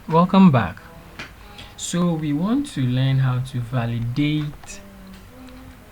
Welcome back. So we want to learn how to validate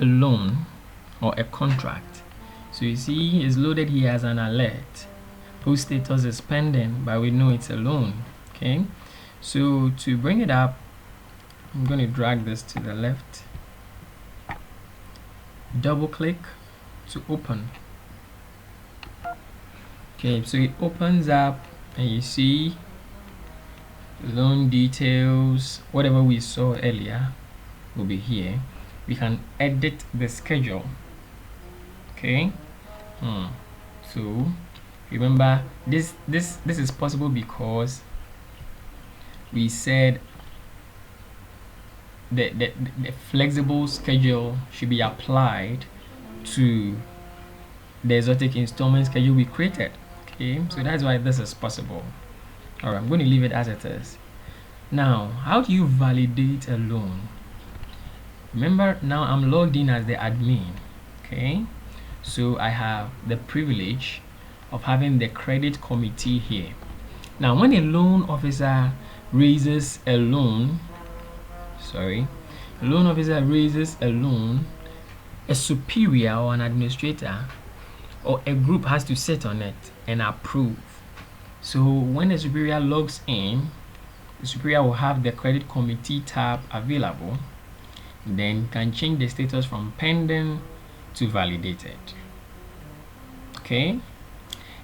a loan or a contract. So you see it's loaded here as an alert. Post status is pending, but we know it's a loan. Okay, so to bring it up, I'm going to drag this to the left, double click to open. Okay, so it opens up and you see loan details, whatever we saw earlier will be here. We can edit the schedule. Okay, so remember this is possible because we said the flexible schedule should be applied to the exotic installment schedule we created. Okay, so that's why this is possible. All right, I'm going to leave it as it is. Now, how do you validate a loan? Remember, now I'm logged in as the admin. Okay, so I have the privilege of having the credit committee here. Now, when a loan officer raises a loan, a superior or an administrator or a group has to sit on it and approve. So when the superior logs in, the superior will have the credit committee tab available. Then can change the status from pending to validated. Okay,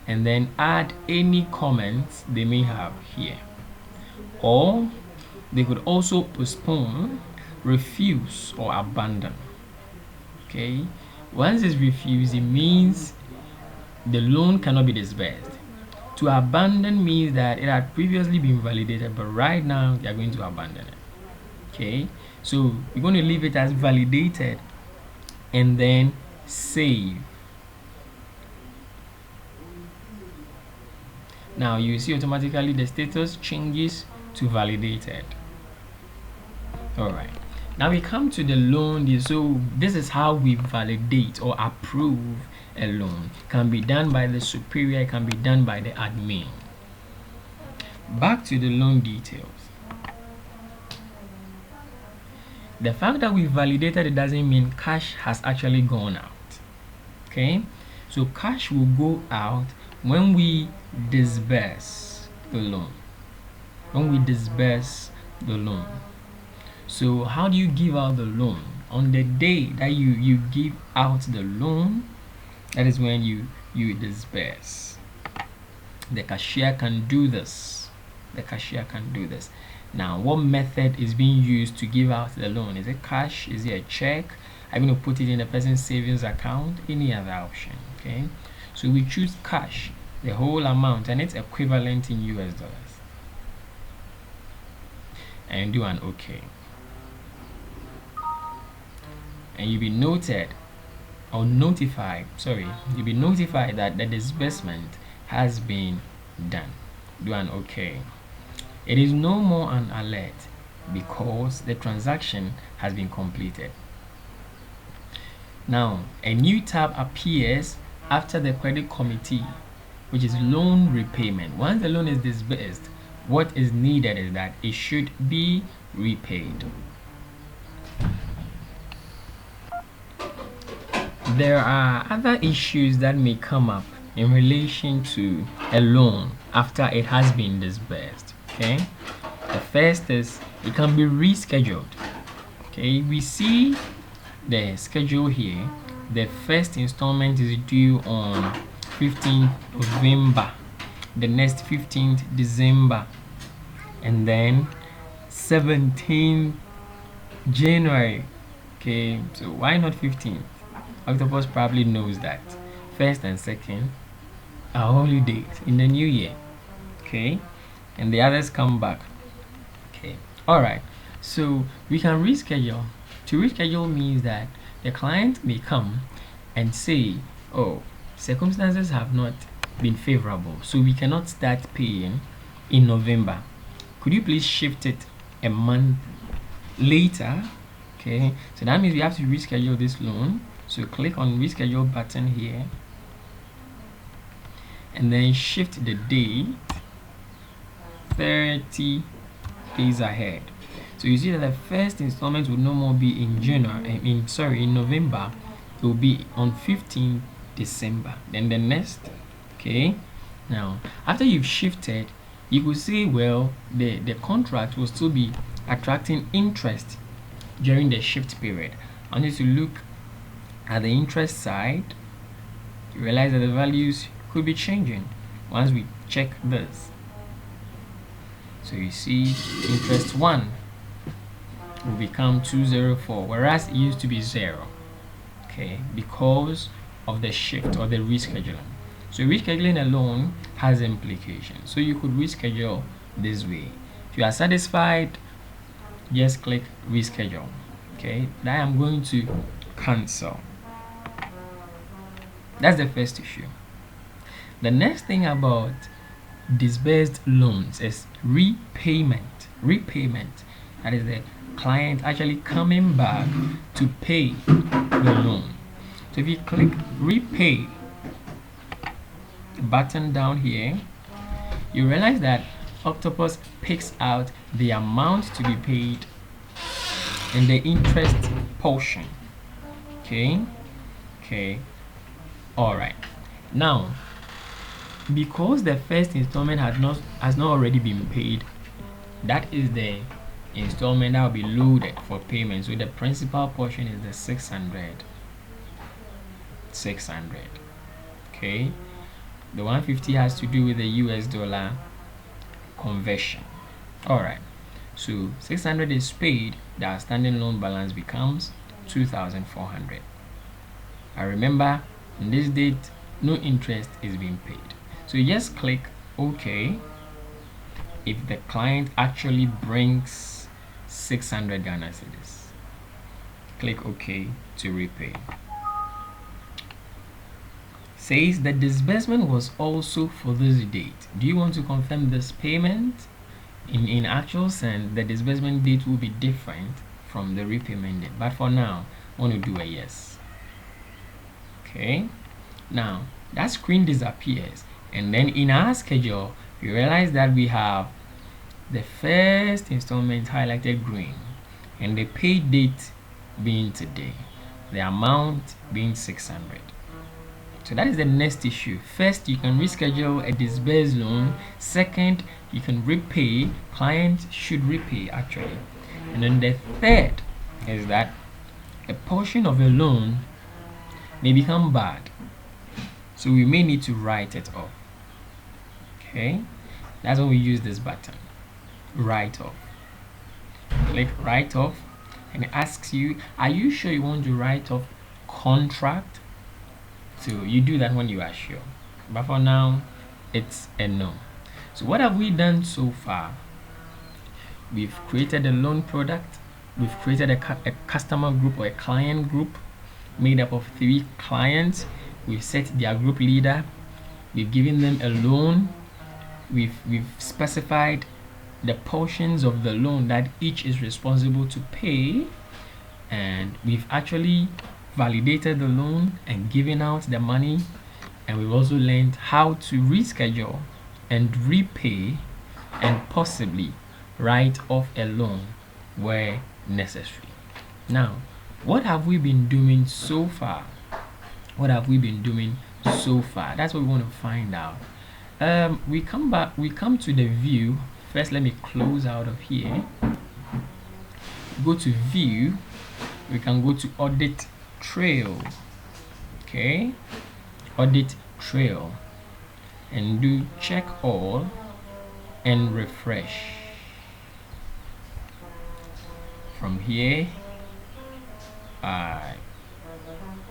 and then add any comments they may have here, or they could also postpone, refuse, or abandon. Okay, once it's refused, it means the loan cannot be disbursed. To abandon means that it had previously been validated, but right now they are going to abandon it. Okay, so we're going to leave it as validated and then save. Now you see automatically the status changes to validated. All right, now we come to the loan. So this is how we validate or approve a loan. It can be done by the superior, it can be done by the admin. Back to the loan details. The fact that we validated it doesn't mean cash has actually gone out. Okay, so cash will go out when we disburse the loan. So how do you give out the loan? On the day that you give out the loan, that is when you disburse. The cashier can do this. Now, what method is being used to give out the loan? Is it cash? Is it a check? I'm going to put it in the person's savings account. Any other option? Okay, so we choose cash, the whole amount, and it's equivalent in US dollars, and do an OK, and you'll be notified that the disbursement has been done. Do an OK. It is no more an alert because the transaction has been completed. Now, a new tab appears after the credit committee, which is loan repayment. Once the loan is disbursed, what is needed is that it should be repaid. There are other issues that may come up in relation to a loan after it has been disbursed. Okay, the first is it can be rescheduled. Okay, we see the schedule here. The first installment is due on 15th November, the next 15th December, and then 17th January. Okay, so why not 15th? Octopus probably knows that first and second are holidays in the new year. Okay, and the others come back. Okay, all right, so we can reschedule. To reschedule means that the client may come and say, oh, circumstances have not been favorable, so we cannot start paying in November. Could you please shift it a month later? Okay, so that means we have to reschedule this loan. So click on reschedule button here and then shift the date 30 days ahead. So you see that the first installment will no more be in in November. It will be on 15th December. Then the next, okay. Now after you've shifted, you could see, well, the contract will still be attracting interest during the shift period. I want you to look at the interest side. You realize that the values could be changing once we check this. So you see interest 1 will become 204, whereas it used to be 0, okay, because of the shift or the rescheduling. So rescheduling alone has implications. So you could reschedule this way. If you are satisfied, just click reschedule. Okay, that I'm going to cancel. That's the first issue. The next thing about disbursed loans is repayment. That is the client actually coming back to pay the loan. So if you click repay button down here, you realize that Octopus picks out the amount to be paid and the interest portion. Okay, all right. Now, because the first installment has not already been paid, that is the installment that will be loaded for payment. So the principal portion is the 600. Okay, the 150 has to do with the US dollar conversion. All right, so 600 is paid. The outstanding loan balance becomes 2,400. I remember on this date no interest is being paid. So you just click OK if the client actually brings 600 Ghana cedis. Click OK to repay. Says the disbursement was also for this date. Do you want to confirm this payment? In actual sense, the disbursement date will be different from the repayment date, but for now I want to do a yes. Okay, now that screen disappears, and then in our schedule you realize that we have the first installment highlighted green and the pay date being today, the amount being 600. So that is the next issue. First, you can reschedule a disbursed loan. Second, you can repay. Client should repay actually. And then the third is that a portion of a loan may become bad, so we may need to write it off. Okay, that's when we use this button, write off. Click write off, and it asks you, are you sure you want to write off contract? So you do that when you are sure, but for now it's a no. So what have we done so far? We've created a loan product, we've created a customer group or a client group made up of 3 clients. We've set their group leader, we've given them a loan, we've specified the portions of the loan that each is responsible to pay, and we've actually validated the loan and given out the money, and we've also learned how to reschedule and repay and possibly write off a loan where necessary. Come what have we been doing so far? That's what we want to find out. We come to the view. First, let me close out of here, go to view. We can go to audit trail. Okay, audit trail, and do check all and refresh. From here, I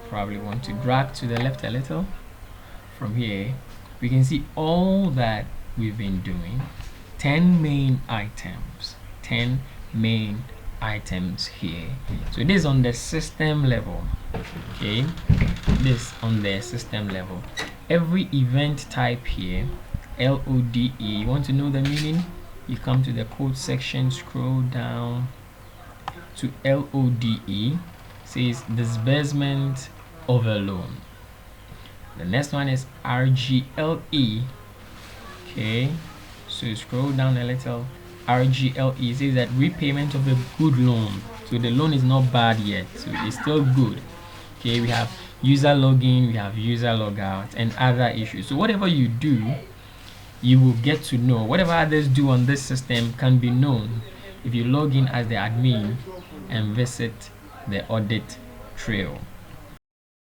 probably want to drag to the left a little. From here we can see all that we've been doing. 10 main items here. So this is on the system level. Okay, this on the system level. Every event type here, LODE, you want to know the meaning, you come to the code section, scroll down to LODE, says disbursement of a loan. The next one is RGLE. Okay, so scroll down a little, RGLE says that repayment of a good loan. So the loan is not bad yet, so it's still good. Okay, we have user login, we have user logout, and other issues. So whatever you do, you will get to know. Whatever others do on this system can be known if you log in as the admin and visit the audit trail.